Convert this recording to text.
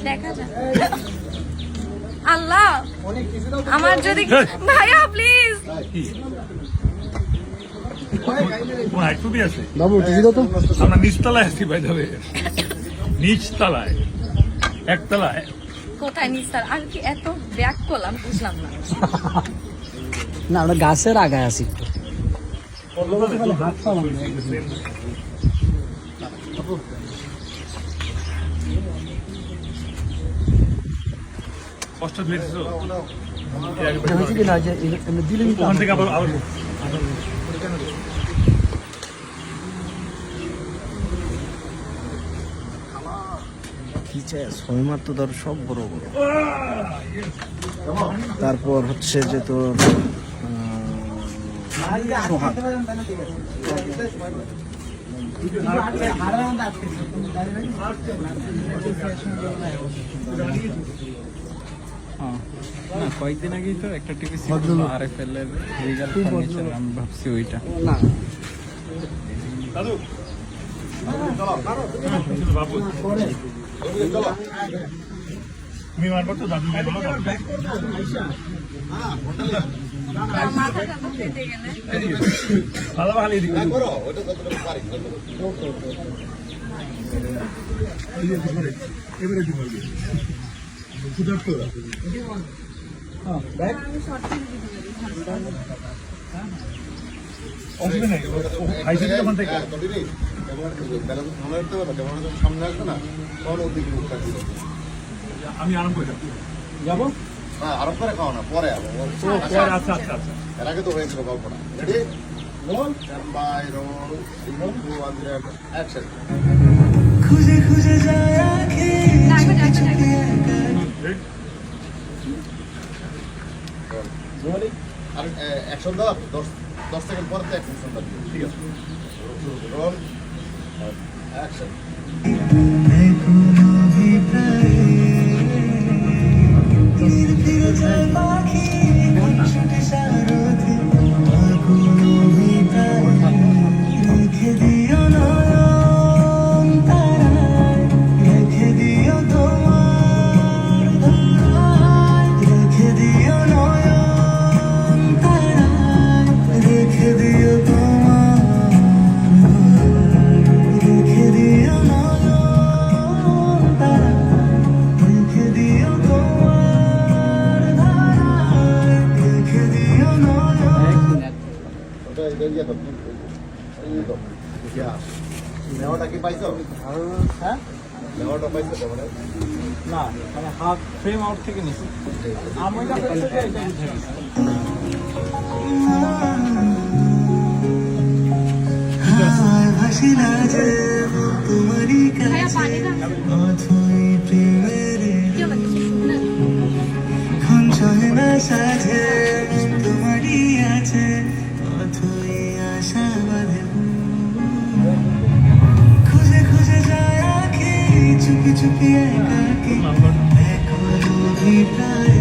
দেখা যাক। আল্লাহ আমার যদি ভাইয়া প্লিজ বাবু টিভি দাও তো। আমরা নিচতলায় আছি ভাই, যাবে নিচতলায়, একতলায়। কোথায় নিস্তার? আমি কি এত ব্যাক করলাম বুঝলাম না। না আমরা গাছের আগায় আছি একটু। হাত পালাম কষ্ট পেয়েছো কিনা যে দিলেন ওখান থেকে আবার কি চাই ছয় মার তো ধর সব বড় বড়। তারপর হচ্ছে যে তোর কয়েকদিন আগেই তো একটা টিভি RFL এর রিগাল ফার্নিচার, আমি ভাবছি ওইটা না তুমি মারবো তো দাদু ভালো ভালো এদিকে এবারে অসুবিধা নেই, খাইছে ওখান থেকে সামনে আসবে না, আমি আরাম করে যাবো। হ্যাঁ আরব করে খাও না, পরে আবার আচ্ছা আচ্ছা আচ্ছা এর আগে তো হয়েছিল গল্পটা। Ready stand by roll 3 2 1 0 action. খুঁজে খুঁজে যায় আঁখি চুপি আর অ্যাকশন দাও, 10 সেকেন্ড পরে তো অ্যাকশন দাও। ঠিক আছে, রোল অ্যাকশন। নেওয়াটা কি পাইছো? হ্যাঁ নেওয়াটা পাইছো তো মানে না মানে হাফ ফ্রেম আউট থেকে নিছি। আমি এটা পেছনে এটা বুঝে গেছি। ভাসি না যে তোমারই কাছে অথই প্রেমের খঞ্চয় না সাজে তোমারই আছে অথই আশা বাঁধে খুঁজে খুঁজে যায় আঁখি চুপি চুপি একাকি এক অভিপ্রায়